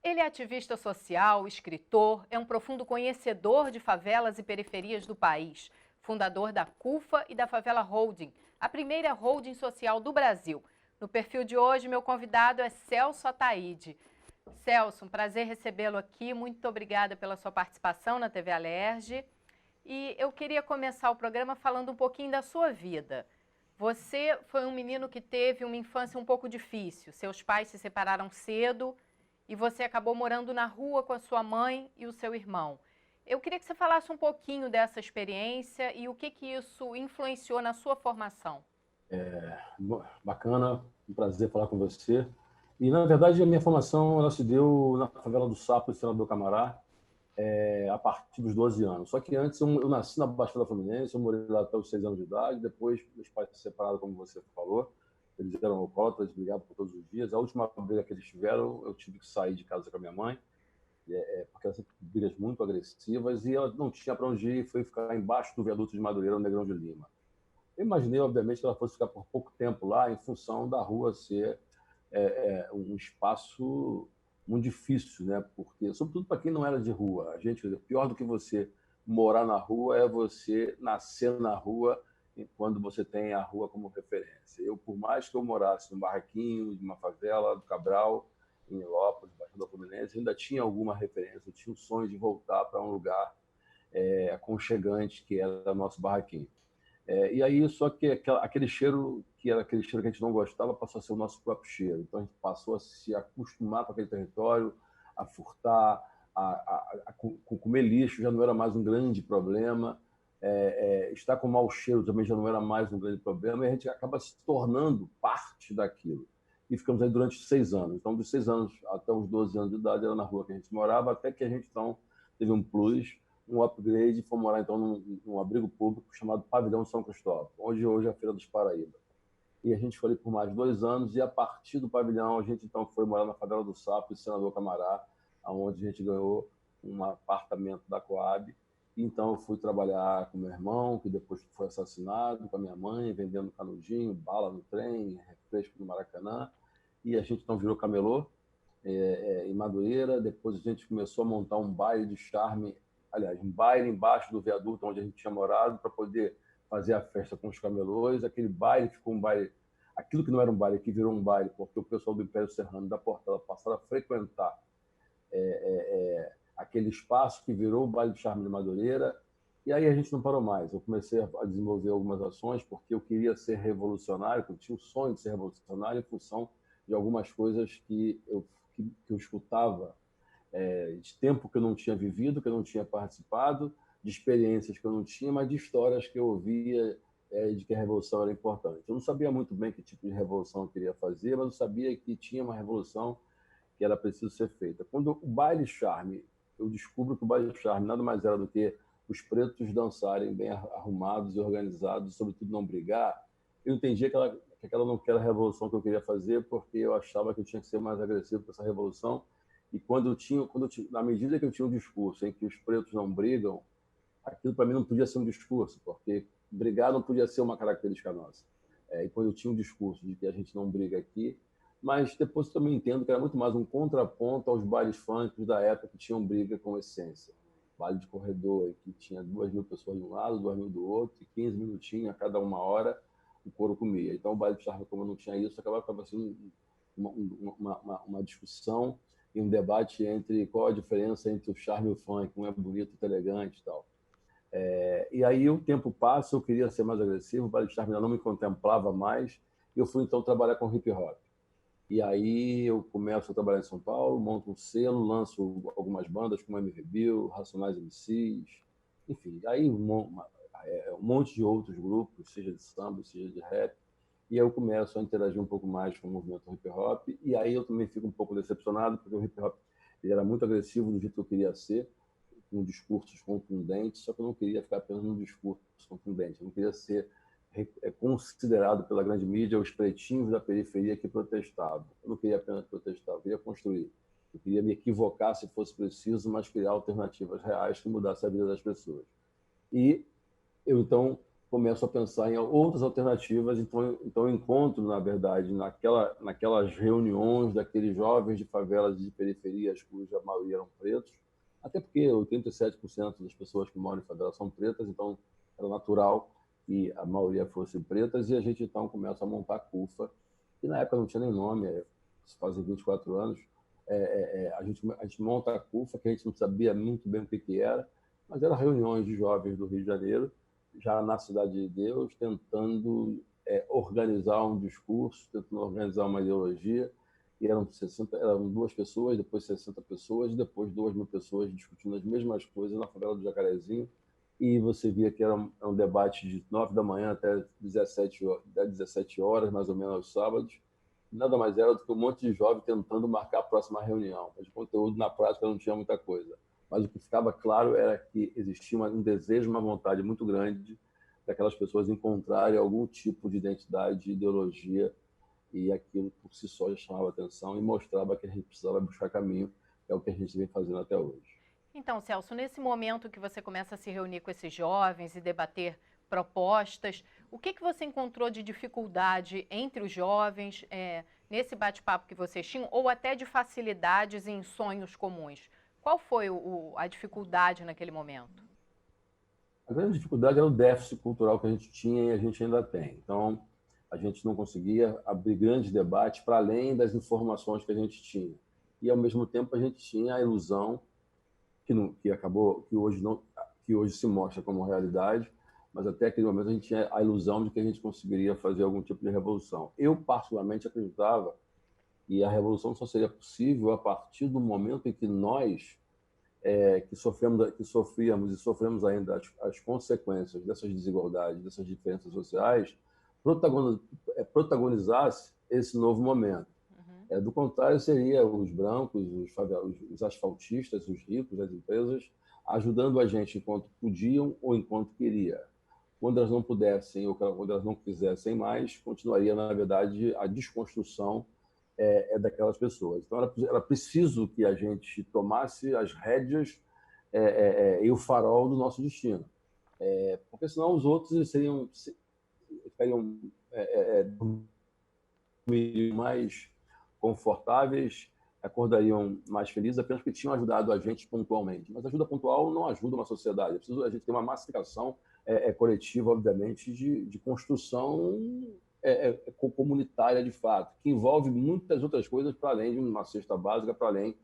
Ele é ativista social, escritor, é um profundo conhecedor de favelas e periferias do país, fundador da CUFA e da Favela Holding, a primeira holding social do Brasil. No perfil de hoje, meu convidado é Celso Ataide. Celso, um prazer recebê-lo aqui. Muito obrigada pela sua participação na TV Alerj. E eu queria começar o programa falando um pouquinho da sua vida. Você foi um menino que teve uma infância um pouco difícil. Seus pais se separaram cedo e você acabou morando na rua com a sua mãe e o seu irmão. Eu queria que você falasse um pouquinho dessa experiência e o que isso influenciou na sua formação. Bacana, um prazer falar com você. E, na verdade, a minha formação ela se deu na favela do Sapo, em Senador Camará, a partir dos 12 anos. Só que antes eu nasci na Baixada Fluminense, eu morei lá até os 6 anos de idade, depois meus pais se separaram, como você falou, eles eram alcoólatras, brigavam por todos os dias. A última briga que eles tiveram, eu tive que sair de casa com a minha mãe, porque elas sempre brigas muito agressivas, e ela não tinha para onde ir, foi ficar embaixo do viaduto de Madureira, no Negrão de Lima. Eu imaginei, obviamente, que ela fosse ficar por pouco tempo lá, em função da rua ser um espaço muito difícil, né? Porque, sobretudo para quem não era de rua, a gente, pior do que você morar na rua é você nascer na rua quando você tem a rua como referência. Eu, por mais que eu morasse num barraquinho, de uma favela do Cabral, em Nilópolis, Baixada Fluminense, ainda tinha alguma referência, eu tinha o sonho de voltar para um lugar aconchegante que era o nosso barraquinho. E aí, só que aquele cheiro, que era aquele cheiro que a gente não gostava, passou a ser o nosso próprio cheiro. Então, a gente passou a se acostumar com aquele território, a furtar, a comer lixo já não era mais um grande problema. Estar com mau cheiro também já não era mais um grande problema. E a gente acaba se tornando parte daquilo. E ficamos aí durante 6 anos. Então, dos 6 anos até os 12 anos de idade, era na rua que a gente morava, até que a gente, então, teve um plus, um upgrade, e fomos morar então num abrigo público chamado Pavilhão São Cristóvão, onde hoje é a Feira dos Paraíba. E a gente foi ali por mais 2 anos, e a partir do pavilhão a gente então foi morar na Favela do Sapo, em Senador Camará, onde a gente ganhou um apartamento da Coab. E então eu fui trabalhar com meu irmão, que depois foi assassinado, com a minha mãe, vendendo canudinho, bala no trem, refresco no Maracanã. E a gente então virou camelô em Madureira. Depois a gente começou a montar um baile de charme, aliás, um baile embaixo do viaduto onde a gente tinha morado, para poder fazer a festa com os camelôs. Aquele baile ficou um baile, aquilo que não era um baile, que virou um baile, porque o pessoal do Império Serrano, da Portela, passaram a frequentar aquele espaço que virou o baile de charme de Madureira. E aí a gente não parou mais. Eu comecei a desenvolver algumas ações, porque eu queria ser revolucionário, eu tinha o sonho de ser revolucionário em função de algumas coisas que eu escutava de tempo que eu não tinha vivido, que eu não tinha participado, de experiências que eu não tinha, mas de histórias que eu ouvia de que a revolução era importante. Eu não sabia muito bem que tipo de revolução eu queria fazer, mas eu sabia que tinha uma revolução que era preciso ser feita. Quando o baile charme, eu descubro que o baile charme nada mais era do que os pretos dançarem bem arrumados e organizados, sobretudo não brigar, eu entendi que aquela não era a revolução que eu queria fazer, porque eu achava que eu tinha que ser mais agressivo com essa revolução. E na medida que eu tinha um discurso em que os pretos não brigam, aquilo para mim não podia ser um discurso, porque brigar não podia ser uma característica nossa. E quando eu tinha um discurso de que a gente não briga aqui, mas depois eu também entendo que era muito mais um contraponto aos bailes funk da época que tinham briga com essência. Baile de corredor, que tinha 2.000 pessoas de um lado, 2.000 do outro, e 15 minutinhos a cada 1 hora o couro comia. Então o baile de charme, como não tinha isso, acabava sendo uma discussão e um debate entre qual a diferença entre o charme e o funk, um é bonito, outro elegante e tal. E aí o tempo passa, eu queria ser mais agressivo, o baile de charme não me contemplava mais, e eu fui então trabalhar com hip hop. E aí eu começo a trabalhar em São Paulo, monto um selo, lanço algumas bandas como MV Bill, Racionais MCs, enfim, aí um monte de outros grupos, seja de samba, seja de rap. E aí eu começo a interagir um pouco mais com o movimento hip hop, e aí eu também fico um pouco decepcionado, porque o hip hop ele era muito agressivo do jeito que eu queria ser, com discursos contundentes, só que eu não queria ficar apenas num discurso contundente, eu não queria ser considerado pela grande mídia os pretinhos da periferia que protestavam. Eu não queria apenas protestar, eu queria construir. Eu queria me equivocar se fosse preciso, mas criar alternativas reais que mudassem a vida das pessoas. E eu, então, começo a pensar em outras alternativas. Então eu encontro, na verdade, naquelas reuniões daqueles jovens de favelas e de periferias, cuja maioria eram pretos, até porque 87% das pessoas que moram em favelas são pretas, então era natural que a maioria fosse pretas, e a gente então começa a montar a CUFA, que na época não tinha nem nome, fazem 24 anos. A gente monta a CUFA, que a gente não sabia muito bem o que era, mas eram reuniões de jovens do Rio de Janeiro, já na Cidade de Deus, tentando organizar um discurso, tentando organizar uma ideologia. E eram 2 pessoas, depois 60 pessoas, depois 2.000 pessoas discutindo as mesmas coisas na favela do Jacarezinho. E você via que era um debate de 9 da manhã até 17 horas, mais ou menos, aos sábados. Nada mais era do que um monte de jovem tentando marcar a próxima reunião. Mas de conteúdo, na prática, não tinha muita coisa. Mas o que ficava claro era que existia um desejo, uma vontade muito grande daquelas pessoas encontrarem algum tipo de identidade, ideologia, e aquilo por si só já chamava atenção e mostrava que a gente precisava buscar caminho, que é o que a gente vem fazendo até hoje. Então, Celso, nesse momento que você começa a se reunir com esses jovens e debater propostas, o que você encontrou de dificuldade entre os jovens nesse bate-papo que vocês tinham, ou até de facilidades em sonhos comuns? Qual foi a dificuldade naquele momento? A grande dificuldade era o déficit cultural que a gente tinha e a gente ainda tem. Então, a gente não conseguia abrir grandes debates para além das informações que a gente tinha. E, ao mesmo tempo, a gente tinha a ilusão que acabou, que hoje se mostra como realidade, mas até aquele momento a gente tinha a ilusão de que a gente conseguiria fazer algum tipo de revolução. Eu, particularmente, acreditava que a revolução só seria possível a partir do momento em que nós, que sofríamos e sofremos ainda as consequências dessas desigualdades, dessas diferenças sociais, protagonizasse esse novo momento. Do contrário, seria os brancos, os asfaltistas, os ricos, as empresas, ajudando a gente enquanto podiam ou enquanto queria. Quando elas não pudessem ou quando elas não quisessem mais, continuaria, na verdade, a desconstrução daquelas pessoas. Então, era preciso que a gente tomasse as rédeas e o farol do nosso destino. Porque senão os outros ficariam mais confortáveis, acordariam mais felizes apenas porque tinham ajudado a gente pontualmente. Mas ajuda pontual não ajuda uma sociedade. É preciso a gente ter uma massificação coletiva, obviamente, de construção comunitária de fato, que envolve muitas outras coisas para além de uma cesta básica, para além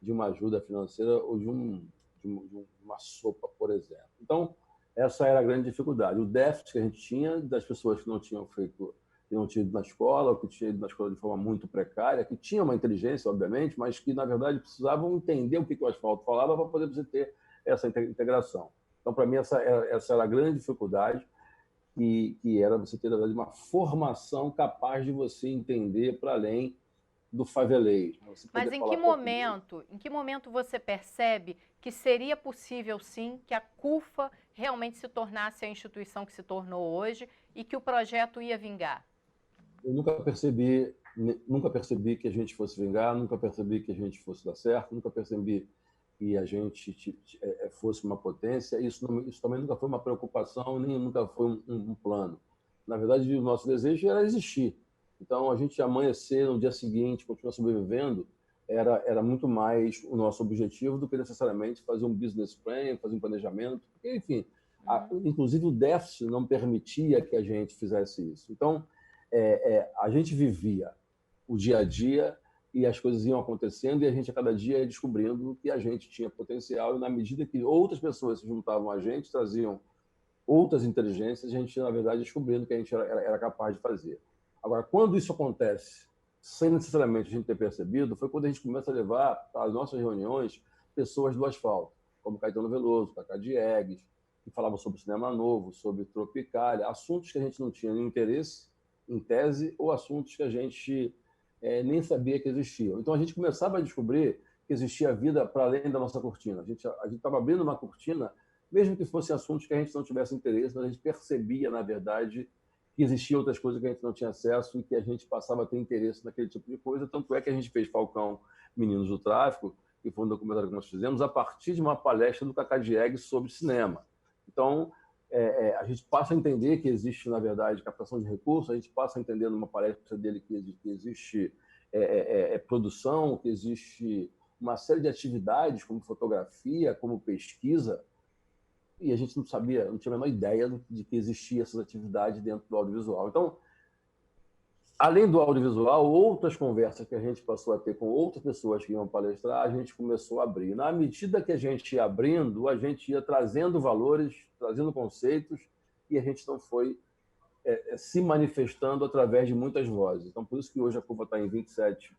de uma ajuda financeira ou de uma sopa, por exemplo. Então, essa era a grande dificuldade. O déficit que a gente tinha das pessoas que não tinham ido na escola, ou que tinham ido na escola de forma muito precária, que tinham uma inteligência, obviamente, mas que, na verdade, precisavam entender o que o asfalto falava para poder você ter essa integração. Então, para mim, essa era a grande dificuldade, que era você ter, na verdade, uma formação capaz de você entender para além do faveleiro. Mas em que momento você percebe que seria possível, sim, que a CUFA realmente se tornasse a instituição que se tornou hoje e que o projeto ia vingar? Eu nunca percebi que a gente fosse vingar, nunca percebi que a gente fosse dar certo, nunca percebi que a gente fosse uma potência. Isso também nunca foi uma preocupação, nem nunca foi um plano. Na verdade, o nosso desejo era existir. Então, a gente amanhecer no dia seguinte, continuar sobrevivendo, era muito mais o nosso objetivo do que necessariamente fazer um business plan, fazer um planejamento. Porque, enfim, inclusive o déficit não permitia que a gente fizesse isso. Então, a gente vivia o dia a dia e as coisas iam acontecendo e a gente a cada dia ia descobrindo que a gente tinha potencial, e na medida que outras pessoas se juntavam a gente, traziam outras inteligências, a gente, na verdade, descobrindo que a gente era capaz de fazer. Agora, quando isso acontece, sem necessariamente a gente ter percebido, foi quando a gente começa a levar para as nossas reuniões pessoas do asfalto, como Caetano Veloso, Cacá Diegues, que falavam sobre cinema novo, sobre Tropicália, assuntos que a gente não tinha nenhum interesse, em tese, ou assuntos que a gente nem sabia que existiam. Então, a gente começava a descobrir que existia vida para além da nossa cortina. A gente estava abrindo uma cortina, mesmo que fossem assuntos que a gente não tivesse interesse, mas a gente percebia, na verdade, que existiam outras coisas que a gente não tinha acesso e que a gente passava a ter interesse naquele tipo de coisa. Tanto é que a gente fez Falcão, Meninos do Tráfico, que foi um documentário que nós fizemos, a partir de uma palestra do Cacá Diegues sobre cinema. Então, a gente passa a entender que existe, na verdade, captação de recursos, a gente passa a entender numa palestra dele que existe produção, que existe uma série de atividades, como fotografia, como pesquisa, e a gente não sabia, não tinha a menor ideia de que existia essas atividades dentro do audiovisual. Então, além do audiovisual, outras conversas que a gente passou a ter com outras pessoas que iam palestrar, a gente começou a abrir. Na medida que a gente ia abrindo, a gente ia trazendo valores, trazendo conceitos, e a gente não foi se manifestando através de muitas vozes. Então, por isso que hoje a CUFA está em 27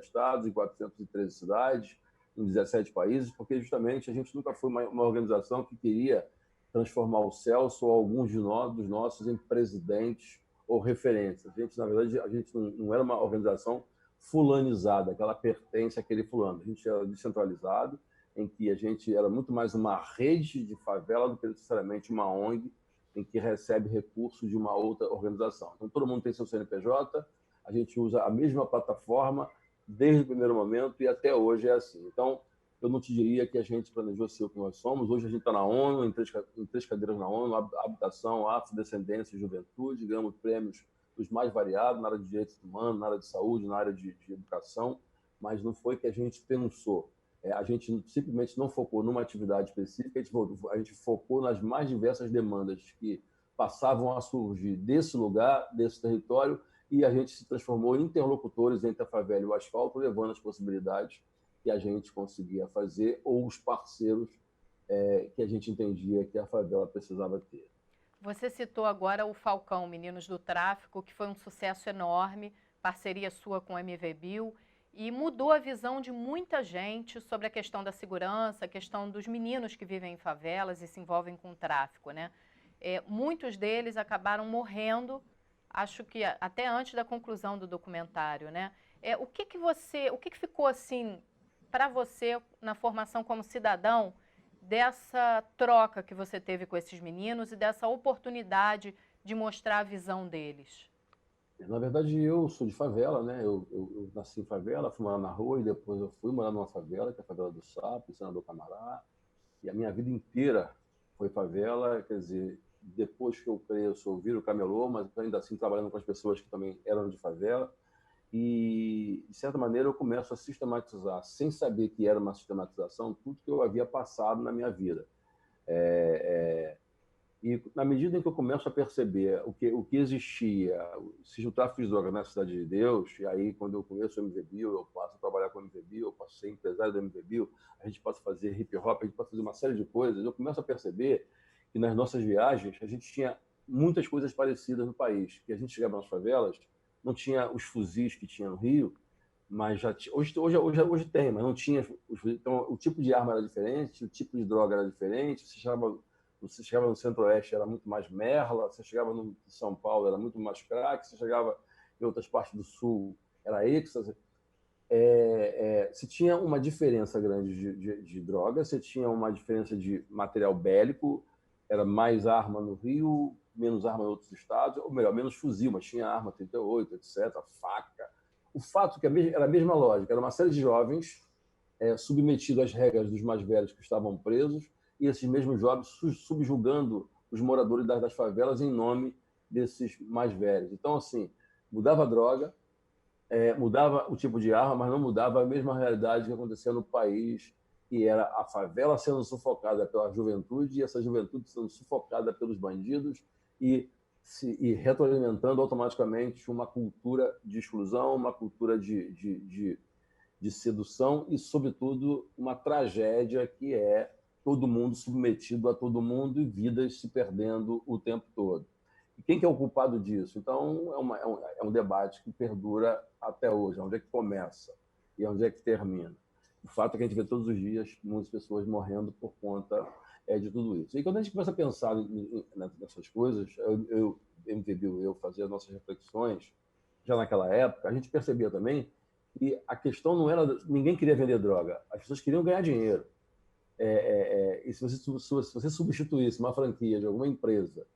estados, em 413 cidades, em 17 países, porque justamente a gente nunca foi uma organização que queria transformar o Celso ou alguns dos nossos em presidentes ou referências. A gente, na verdade, a gente não era uma organização fulanizada, que ela pertence àquele fulano. A gente era descentralizado, em que a gente era muito mais uma rede de favela do que necessariamente uma ONG em que recebe recursos de uma outra organização. Então, todo mundo tem seu CNPJ, a gente usa a mesma plataforma desde o primeiro momento e até hoje é assim. Então, eu não te diria que a gente planejou ser o que nós somos. Hoje a gente está na ONU, em três cadeiras na ONU, habitação, afrodescendência e juventude, ganhamos prêmios dos mais variados, na área de direitos humanos, na área de saúde, na área de educação, mas não foi que a gente pensou. A gente simplesmente não focou numa atividade específica, a gente focou nas mais diversas demandas que passavam a surgir desse lugar, desse território, e a gente se transformou em interlocutores entre a favela e o asfalto, levando as possibilidades que a gente conseguia fazer ou os parceiros que a gente entendia que a favela precisava ter. Você citou agora o Falcão, Meninos do Tráfico, que foi um sucesso enorme, parceria sua com o MVBio, e mudou a visão de muita gente sobre a questão da segurança, a questão dos meninos que vivem em favelas e se envolvem com o tráfico, né? Muitos deles acabaram morrendo, acho que até antes da conclusão do documentário, né? O que ficou assim para você na formação como cidadão dessa troca que você teve com esses meninos e dessa oportunidade de mostrar a visão deles? Na verdade, eu sou de favela, né? Eu nasci em favela, fui morar na rua e depois eu fui morar numa favela, que é a favela do Sapo, em Senador Camará. E a minha vida inteira foi favela, quer dizer, depois que eu cresço, eu viro camelô, mas ainda assim trabalhando com as pessoas que também eram de favela. E, de certa maneira, eu começo a sistematizar, sem saber que era uma sistematização, tudo que eu havia passado na minha vida. E, na medida em que eu começo a perceber o que existia, se o tráfico de drogas na Cidade de Deus, e aí, quando eu conheço o MVBio, eu passo a trabalhar com o MVBio, eu passo a ser empresário do MVBio, a gente passa a fazer hip-hop, a gente passa a fazer uma série de coisas, eu começo a perceber que nas nossas viagens a gente tinha muitas coisas parecidas no país, que a gente chegava nas favelas, não tinha os fuzis que tinha no Rio, mas já tinha, hoje tem, mas não tinha. Então, o tipo de arma era diferente, o tipo de droga era diferente. Você chegava no Centro-Oeste, era muito mais merla. Você chegava no São Paulo, era muito mais crack. Você chegava em outras partes do Sul, era êxtase. Se tinha uma diferença grande de droga, você tinha uma diferença de material bélico, era mais arma no Rio, menos arma em outros estados, ou melhor, menos fuzil, mas tinha arma 38, etc., faca. O fato que era a mesma lógica, era uma série de jovens submetidos às regras dos mais velhos que estavam presos, e esses mesmos jovens subjugando os moradores das favelas em nome desses mais velhos. Então, assim, mudava a droga, mudava o tipo de arma, mas não mudava a mesma realidade que acontecia no país, que era a favela sendo sufocada pela juventude e essa juventude sendo sufocada pelos bandidos e retroalimentando automaticamente uma cultura de exclusão, uma cultura de sedução e, sobretudo, uma tragédia que é todo mundo submetido a todo mundo e vidas se perdendo o tempo todo. E quem que é o culpado disso? Então, é um debate que perdura até hoje. Onde é que começa e onde é que termina? O fato é que a gente vê todos os dias muitas pessoas morrendo por conta de tudo isso. E quando a gente começa a pensar nessas coisas, eu fazia as nossas reflexões, já naquela época, a gente percebia também que a questão não era... Ninguém queria vender droga, as pessoas queriam ganhar dinheiro. E se você substituísse uma franquia de alguma empresa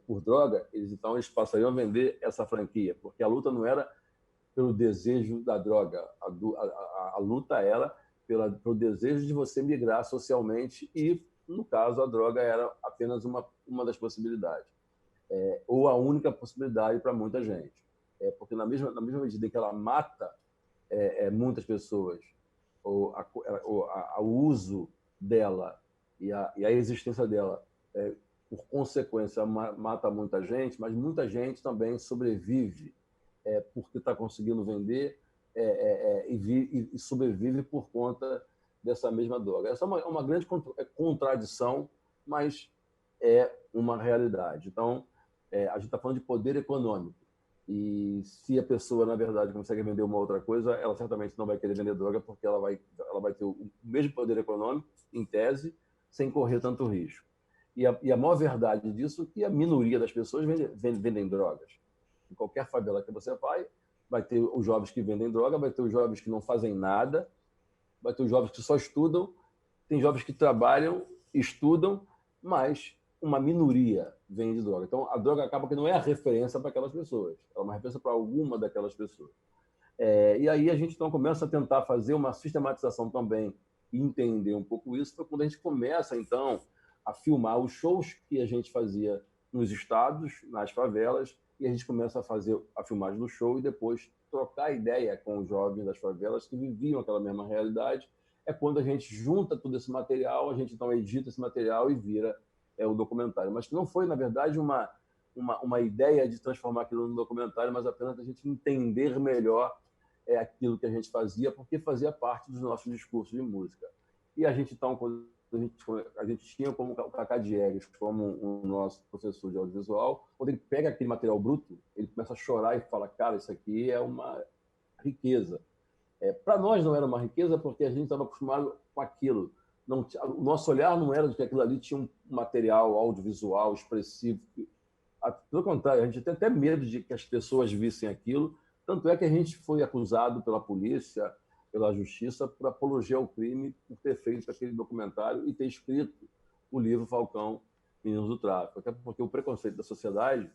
por droga, eles passariam a vender essa franquia, porque a luta não era pelo desejo da droga, a luta era pelo desejo de você migrar socialmente e No caso, a droga era apenas uma das possibilidades, ou a única possibilidade para muita gente. Porque na mesma medida em que ela mata muitas pessoas, o uso dela e a existência dela, por consequência, mata muita gente, mas muita gente também sobrevive porque está conseguindo vender e sobrevive por conta dessa mesma droga. Essa é uma grande contradição, mas é uma realidade. Então, a gente está falando de poder econômico. E se a pessoa, na verdade, consegue vender uma outra coisa, ela certamente não vai querer vender droga, porque ela vai ter o mesmo poder econômico, em tese, sem correr tanto risco. E a maior verdade disso é que a minoria das pessoas vendem drogas. Em qualquer favela que você vai ter os jovens que vendem droga, vai ter os jovens que não fazem nada, vai ter os jovens que só estudam, tem jovens que trabalham, estudam, mas uma minoria vende droga. Então, a droga acaba que não é a referência para aquelas pessoas, é uma referência para alguma daquelas pessoas. E aí a gente então começa a tentar fazer uma sistematização também e entender um pouco isso, foi quando a gente começa, então, a filmar os shows que a gente fazia nos estados, nas favelas, e a gente começa a fazer a filmagem do show e depois trocar ideia com os jovens das favelas que viviam aquela mesma realidade. É quando a gente junta todo esse material, a gente então edita esse material e vira o documentário. Mas que não foi, na verdade, uma ideia de transformar aquilo num documentário, mas apenas a gente entender melhor aquilo que a gente fazia, porque fazia parte dos nossos discursos de música. E a gente, então, quando a gente tinha como o Cacá Diegues, como o nosso professor de audiovisual, quando ele pega aquele material bruto, ele começa a chorar e fala, cara, isso aqui é uma riqueza. Para nós não era uma riqueza porque a gente estava acostumado com aquilo. Não, o nosso olhar não era de que aquilo ali tinha um material audiovisual expressivo. Pelo contrário, a gente tem até medo de que as pessoas vissem aquilo. Tanto é que a gente foi acusado pela polícia, pela justiça, por apologia ao crime, por ter feito aquele documentário e ter escrito o livro Falcão, Meninos do Tráfico. Até porque o preconceito da sociedade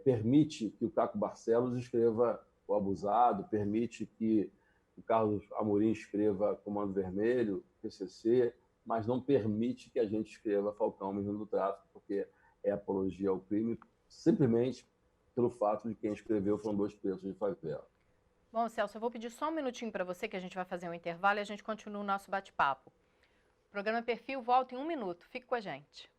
permite que o Caco Barcelos escreva O Abusado, permite que o Carlos Amorim escreva Comando Vermelho, PCC, mas não permite que a gente escreva Falcão, Menino do Tráfico, porque é apologia ao crime, simplesmente pelo fato de quem escreveu foram dois presos de favela. Bom, Celso, eu vou pedir só um minutinho para você, que a gente vai fazer um intervalo e a gente continua o nosso bate-papo. O programa Perfil volta em 1 minuto. Fique com a gente.